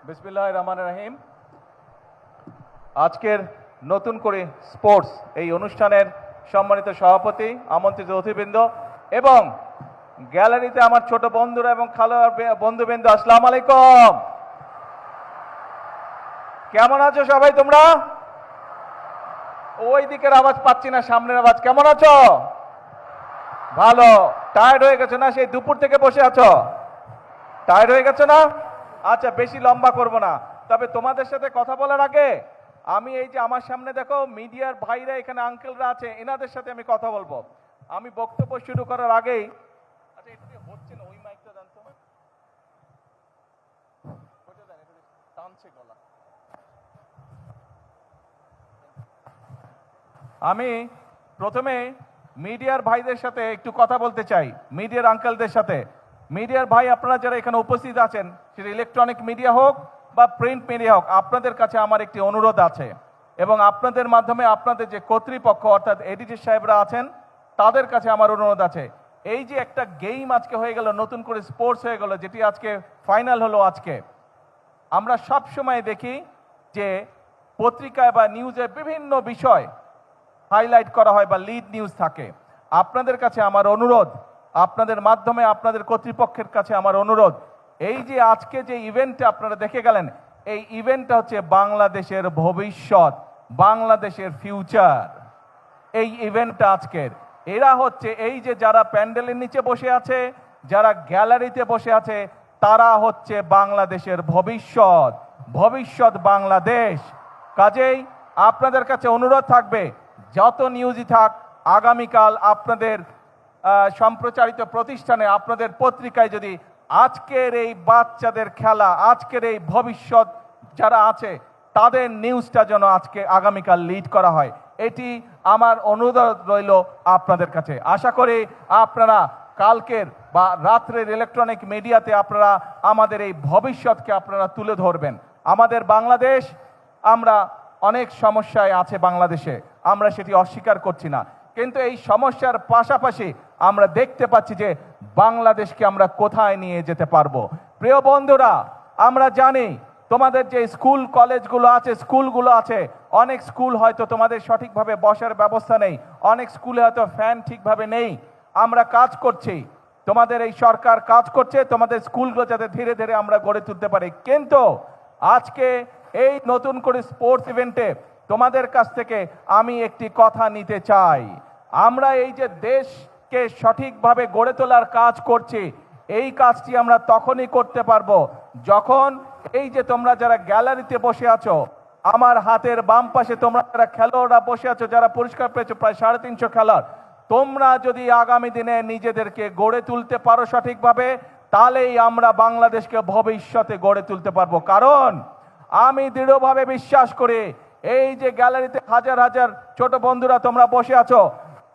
বিসমিল্লাহির রহমানির রহিম। আজকের নতুন করে স্পোর্টস এই অনুষ্ঠানের সম্মানিত সভাপতি, আমন্ত্রিত অতিথিবৃন্দ এবং গ্যালারিতে আমার ছোট বন্ধুরা এবং খেলোয়াড় বন্ধুবৃন্দ, আসসালামু আলাইকুম। কেমন আছো সবাই তোমরা? ওই দিকের আওয়াজ পাচ্ছি না, সামনের আওয়াজ। কেমন আছো? ভালো। টায়ার্ড হয়ে গেছো না? সেই দুপুর থেকে বসে আছো, টায়ার্ড হয়ে গেছো না? আচ্ছা, বেশি লম্বা করব না। তবে তোমাদের সাথে কথা বলার আগে আমি এই যে আমার সামনে দেখো মিডিয়ার ভাইরা, এখানে আঙ্কেলরা আছে, এনাদের সাথে আমি কথা বলবো। আমি বক্তব্য শুরু করার আগেই, আচ্ছা এটা দিয়ে হচ্ছে না, ওই মাইকটা দেন তো, ওইটা দেন, এটা দিয়ে টানছে গলা। আমি প্রথমে মিডিয়ার ভাইদের সাথে একটু কথা বলতে চাই, মিডিয়ার আঙ্কেলদের সাথে। মিডিয়ার ভাই আপনারা যারা এখানে উপস্থিত আছেন, সেটা ইলেকট্রনিক মিডিয়া হোক বা প্রিন্ট মিডিয়া হোক, আপনাদের কাছে আমার একটি অনুরোধ আছে এবং আপনাদের মাধ্যমে আপনাদের যে কর্তৃপক্ষ অর্থাৎ এডিটর সাহেবরা আছেন তাদের কাছে আমার অনুরোধ আছে। এই যে একটা গেম আজকে হয়ে গেল, নতুন করে স্পোর্টস হয়ে গেল, যেটি আজকে ফাইনাল হলো আজকে, আমরা সব সময় দেখি যে পত্রিকায় বা নিউজে বিভিন্ন বিষয় হাইলাইট করা হয় বা লিড নিউজ থাকে। আপনাদের কাছে আমার অনুরোধ, আপনাদের মাধ্যমে আপনাদের কর্তৃপক্ষের কাছে আমার অনুরোধ, এই যে আজকে যে ইভেন্টটা আপনারা দেখে গেলেন, এই ইভেন্টটা হচ্ছে বাংলাদেশের ভবিষ্যৎ, বাংলাদেশের ফিউচার। এই ইভেন্টটা আজকের, এরা হচ্ছে এই যে যারা প্যান্ডেলের নিচে বসে আছে, যারা গ্যালারিতে বসে আছে, তারা হচ্ছে বাংলাদেশের ভবিষ্যৎ, ভবিষ্যৎ বাংলাদেশ। কাজেই আপনাদের কাছে অনুরোধ থাকবে, যত নিউজই থাক, আগামীকাল আপনাদের সম্প্রচারিত প্রতিষ্ঠানে, আপনাদের পত্রিকায় যদি আজকের এই বাচ্চাদের খেলা, আজকের এই ভবিষ্যৎ যারা আছে তাদের নিউজটা যেন আজকে আগামীকাল লিড করা হয়, এটি আমার অনুরোধ রইল আপনাদের কাছে। আশা করি আপনারা কালকের বা রাত্রের ইলেকট্রনিক মিডিয়াতে আপনারা আমাদের এই ভবিষ্যৎকে আপনারা তুলে ধরবেন। আমাদের বাংলাদেশ, আমরা অনেক সমস্যায় আছে বাংলাদেশে, আমরা সেটি অস্বীকার করছি না, কিন্তু এই সমস্যার পাশাপাশি আমরা দেখতে পাচ্ছি যে বাংলাদেশকে আমরা কোথায় নিয়ে যেতে পারবো। প্রিয় বন্ধুরা, আমরা জানি তোমাদের যে স্কুল কলেজগুলো আছে, স্কুলগুলো আছে, অনেক স্কুল হয়তো তোমাদের সঠিকভাবে বসার ব্যবস্থা নেই, অনেক স্কুলে হয়তো ফ্যান ঠিকভাবে নেই। আমরা কাজ করছি, তোমাদের এই সরকার কাজ করছে তোমাদের স্কুলগুলো যাতে ধীরে ধীরে আমরা গড়ে তুলতে পারি। কিন্তু আজকে এই নতুন করে স্পোর্টস ইভেন্টে তোমাদের কাছ থেকে আমি একটি কথা নিতে চাই। আমরা এই যে দেশকে সঠিকভাবে গড়ে তোলার কাজ করছি, এই কাজটি আমরা তখনই করতে পারবো যখন এই যে তোমরা যারা গ্যালারিতে বসে আছো, আমার হাতের বাম পাশে তোমরা যারা খেলোয়াড়রা বসে আছো, যারা পুরস্কার পেয়েছো প্রায় 350 খেলোয়াড়, তোমরা যদি আগামী দিনে নিজেদেরকে গড়ে তুলতে পারো সঠিকভাবে, তাহলেই আমরা বাংলাদেশকে ভবিষ্যতে গড়ে তুলতে পারবো। কারণ আমি দৃঢ়ভাবে বিশ্বাস করি, এই যে গ্যালারিতে হাজার হাজার ছোট বন্ধুরা তোমরা বসে আছো,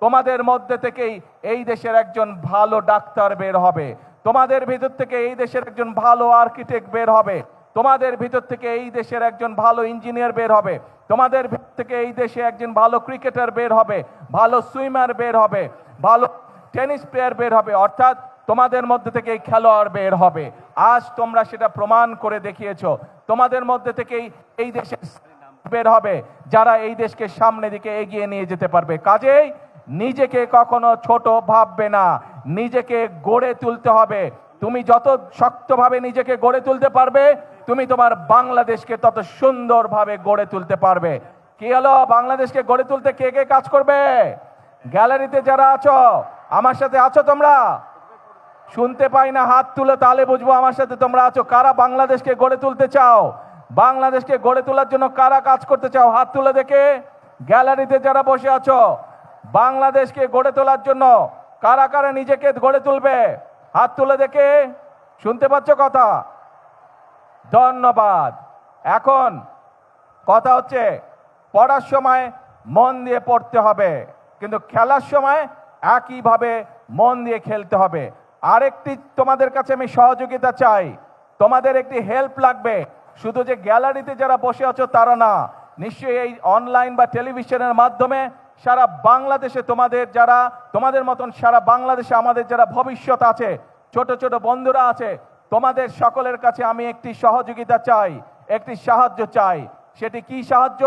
তোমাদের মধ্যে থেকেই এই দেশের একজন ভালো ডাক্তার বের হবে, তোমাদের ভিতর থেকে এই দেশের একজন ভালো আর্কিটেক্ট বের হবে, তোমাদের ভিতর থেকে এই দেশের একজন ভালো ইঞ্জিনিয়ার বের হবে, তোমাদের ভিতর থেকে এই দেশে একজন ভালো ক্রিকেটার বের হবে, ভালো সুইমার বের হবে, ভালো টেনিস প্লেয়ার বের হবে, অর্থাৎ তোমাদের মধ্যে থেকে এই খেলোয়াড় বের হবে। আজ তোমরা সেটা প্রমাণ করে দেখিয়েছো। তোমাদের মধ্যে থেকেই এই দেশে বের হবে যারা এই দেশকে সামনে দিকে এগিয়ে নিয়ে যেতে পারবে। কাজেই নিজেকে কখনো ছোট ভাববে না, নিজেকে গড়ে তুলতে হবে। তুমি যত শক্তভাবে নিজেকে গড়ে তুলতে পারবে, তুমি তোমার বাংলাদেশকে তত সুন্দরভাবে গড়ে তুলতে পারবে। কি হলো, বাংলাদেশকে গড়ে তুলতে কে কে কাজ করবে? গ্যালারিতে যারা আছো, আমার সাথে আছো তোমরা? শুনতে পাই না, হাত তুলে, তাহলে বুঝবো আমার সাথে তোমরা আছো। কারা বাংলাদেশকে গড়ে তুলতে চাও? বাংলাদেশকে গড়ে তোলার জন্য কারা কাজ করতে চাও? হাত তুলে দেখে। গ্যালারিতে যারা বসে আছো, বাংলাদেশকে গড়ে তোলার জন্য কারা কারা নিজেকে গড়ে তুলবে? হাত তুলে দেখে। শুনতে পাচ্ছ কথা? ধন্যবাদ। এখন কথা হচ্ছে, পড়ার সময় মন দিয়ে পড়তে হবে, কিন্তু খেলার সময় একইভাবে মন দিয়ে খেলতে হবে। আরেকটি তোমাদের কাছে আমি সহযোগিতা চাই, তোমাদের একটি হেল্প লাগবে। শুধু যে গ্যালারিতে যারা বসে আছো তারা না, নিশ্চয়ই এই অনলাইন বা টেলিভিশনের মাধ্যমে সারা বাংলাদেশে তোমাদের মতন সারা বাংলাদেশে আমাদের যারা ভবিষ্যৎ আছে, ছোট ছোট বন্ধুরা আছে, তোমাদের সকলের কাছে আমি একটি সহযোগিতা চাই, একটি সাহায্য চাই। সেটি কি সাহায্য?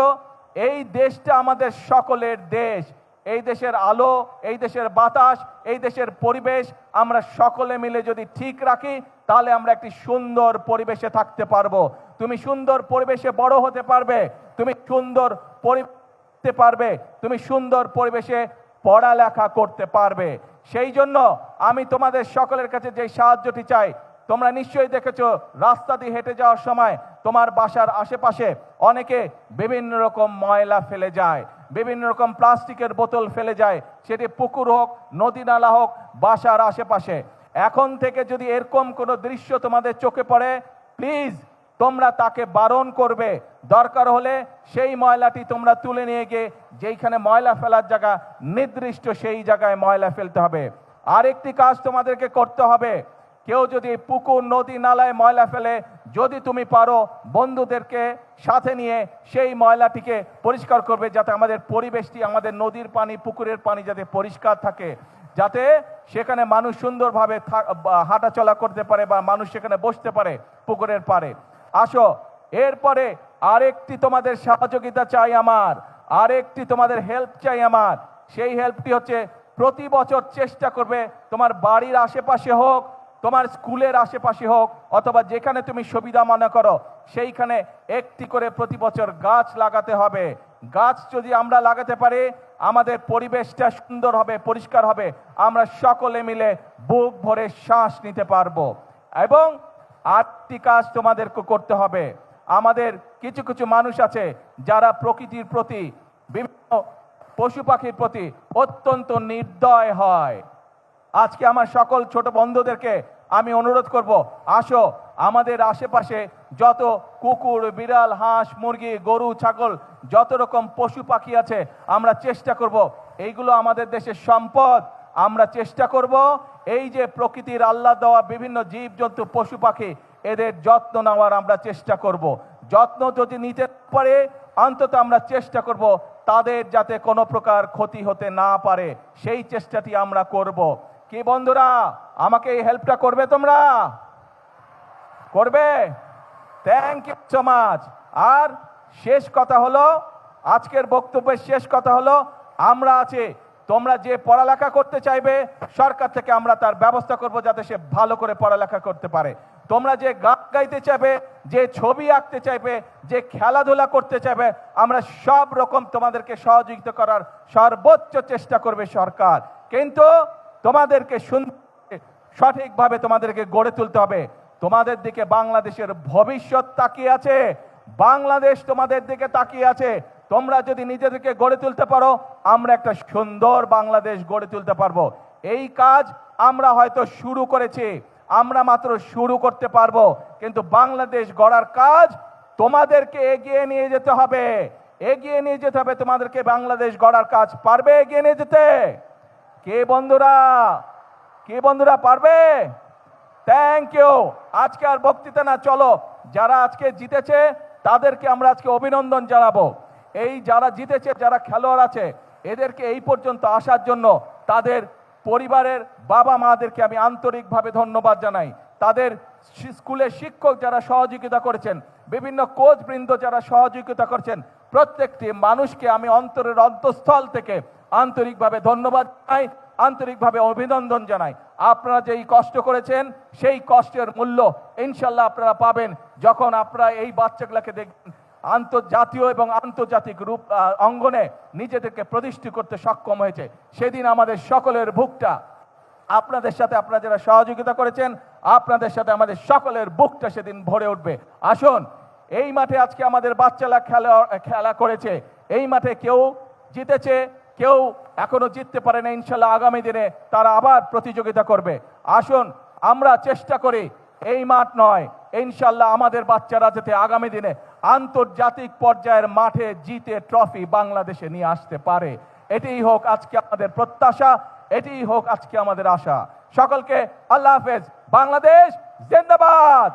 এই দেশটা আমাদের সকলের দেশ। এই দেশের আলো, এই দেশের বাতাস, এই দেশের পরিবেশ আমরা সকলে মিলে যদি ঠিক রাখি, তাহলে আমরা একটি সুন্দর পরিবেশে থাকতে পারবো। তুমি সুন্দর পরিবেশে বড় হতে পারবে, তুমি সুন্দর পরিবেশে পারবে, তুমি সুন্দর পরিবেশে পড়ালেখা করতে পারবে। সেই জন্য আমি তোমাদের সকলের কাছে যে সাহায্যটি চাই, তোমরা নিশ্চয়ই দেখেছো রাস্তা দিয়ে হেঁটে যাওয়ার সময় তোমার বাসার আশেপাশে অনেকে বিভিন্ন রকম ময়লা ফেলে যায়, বিভিন্ন রকম প্লাস্টিকের বোতল ফেলে যায়, সেটি পুকুর হোক, নদী নালা হোক, বাসার আশেপাশে। এখন থেকে যদি এরকম কোনো দৃশ্য তোমাদের চোখে পড়ে, প্লিজ তোমরা তাকে বারণ করবে। দরকার হলে সেই ময়লাটি তোমরা তুলে নিয়ে গিয়ে যেইখানে ময়লা ফেলার জায়গা নির্দিষ্ট সেই জায়গায় ময়লা ফেলতে হবে। আরেকটি কাজ তোমাদেরকে করতে হবে, কেউ যদি পুকুর, নদী, নালায় ময়লা ফেলে, যদি তুমি পারো বন্ধুদেরকে সাথে নিয়ে সেই ময়লাটিকে পরিষ্কার করবে, যাতে আমাদের পরিবেশটি, আমাদের নদীর পানি, পুকুরের পানি যাতে পরিষ্কার থাকে, যাতে সেখানে মানুষ সুন্দরভাবে হাঁটাচলা করতে পারে বা মানুষ সেখানে বসতে পারে পুকুরের পাড়ে। আসো, এরপরে আরেকটি তোমাদের সহযোগিতা চাই আমার, আরেকটি তোমাদের হেল্প চাই আমার। সেই হেল্পটি হচ্ছে, প্রতি বছর চেষ্টা করবে তোমার বাড়ির আশেপাশে হোক, তোমার স্কুলের আশেপাশে হোক, অথবা যেখানে তুমি সুবিধা মনে করো সেইখানে একটি করে প্রতি বছর গাছ লাগাতে হবে। গাছ যদি আমরা লাগাতে পারি, আমাদের পরিবেশটা সুন্দর হবে, পরিষ্কার হবে, আমরা সকলে মিলে বুক ভরে শ্বাস নিতে পারবো। এবং আরেকটি কাজ তোমাদেরকে করতে হবে, আমাদের কিছু কিছু মানুষ আছে যারা প্রকৃতির প্রতি, বিভিন্ন পশু পাখির প্রতি অত্যন্ত নির্দয় হয়। আজকে আমার সকল ছোট বন্ধুদেরকে আমি অনুরোধ করব, আসো আমাদের আশেপাশে যত কুকুর, বিড়াল, হাঁস, মুরগি, গরু, ছাগল, যত রকম পশু পাখি আছে, আমরা চেষ্টা করব, এইগুলো আমাদের দেশের সম্পদ। আমরা চেষ্টা করব এই যে প্রকৃতির আল্লাহ দেওয়া বিভিন্ন জীবজন্তু, পশু পাখি, এদের যত্ন নেওয়ার আমরা চেষ্টা করব। যত্ন যদি নিতে পারে, অন্তত আমরা চেষ্টা করব তাদের যাতে কোনো প্রকার ক্ষতি হতে না পারে, সেই চেষ্টাটি আমরা করব। কি বন্ধুরা, আমাকে এই হেল্পটা করবে? তোমরা করবে? Thank you so much. আর শেষ কথা হলো, আজকের বক্তব্যের শেষ কথা হলো, আমরা আছি, তোমরা যে পড়ালেখা করতে চাইবে সরকার থেকে আমরা তার ব্যবস্থা করব যাতে সে ভালো করে পড়ালেখা করতে পারে। তোমরা যে গান গাইতে চাইবে, যে ছবি আঁকতে চাইবে, যে খেলাধুলা করতে চাইবে, আমরা সব রকম তোমাদেরকে সহযোগিতা করার সর্বোচ্চ চেষ্টা করবে সরকার। কিন্তু তোমাদেরকে সঠিকভাবে তোমাদেরকে গড়ে তুলতে হবে। তোমাদের দিকে বাংলাদেশের ভবিষ্যৎ তাকিয়ে আছে, বাংলাদেশ তোমাদের দিকে তাকিয়ে আছে। তোমরা যদি নিজেদেরকে গড়ে তুলতে পারো, আমরা একটা সুন্দর বাংলাদেশ গড়ে তুলতে পারবো। এই কাজ আমরা হয়তো শুরু করেছি, আমরা মাত্র শুরু করতে পারবো, কিন্তু বাংলাদেশ গড়ার কাজ তোমাদেরকে এগিয়ে নিয়ে যেতে হবে, এগিয়ে নিয়ে যেতে হবে তোমাদেরকে। বাংলাদেশ গড়ার কাজ পারবে এগিয়ে নিয়ে যেতে? কে বন্ধুরা, কে বন্ধুরা পারবে? Thank you. আজকে আর বক্তৃতা না, চলো যারা আজকে জিতেছে তাদেরকে আমরা আজকে অভিনন্দন জানাবো। এই যারা জিতেছে, যারা খেলোয়াড় আছে, এদেরকে এই পর্যন্ত আসার জন্য তাদের পরিবারের বাবা মাদেরকে আমি আন্তরিকভাবে ধন্যবাদ জানাই। তাদের স্কুলের শিক্ষক যারা সহযোগিতা করেছেন, বিভিন্ন কোচ বৃন্দ যারা সহযোগিতা করছেন, প্রত্যেকটি মানুষকে আমি অন্তরের অন্তঃস্থল থেকে আন্তরিকভাবে ধন্যবাদ জানাই, আন্তরিকভাবে অভিনন্দন জানাই। আপনারা যেই কষ্ট করেছেন, সেই কষ্টের মূল্য ইনশাল্লাহ আপনারা পাবেন যখন আপনারা এই বাচ্চাগুলোকে দেখবেন আন্তর্জাতীয় এবং আন্তর্জাতিক রূপ অঙ্গনে নিজেদেরকে প্রতিষ্ঠিত করতে সক্ষম হয়েছে। সেদিন আমাদের সকলের বুকটা আপনাদের সাথে, আপনারা যারা সহযোগিতা করেছেন, আপনাদের সাথে আমাদের সকলের বুকটা সেদিন ভরে উঠবে। আসুন, এই মাঠে আজকে আমাদের বাচ্চারা খেলা করেছে, এই মাঠে কেউ জিতেছে, কেউ এখনো জিততে পারে না। ইনশাল্লাহ আগামী দিনে তারা আবার প্রতিযোগিতা করবে। আসুন আমরা চেষ্টা করি, এই মাঠ নয়, ইনশাল্লাহ আমাদের বাচ্চারা যাতে আগামী দিনে আন্তর্জাতিক পর্যায়ের মাঠে জিতে ট্রফি বাংলাদেশে নিয়ে আসতে পারে। এটাই হোক আজকে আমাদের প্রত্যাশা, এটাই হোক আজকে আমাদের আশা। সকলকে আল্লাহ হাফেজ। বাংলাদেশ জিন্দাবাদ।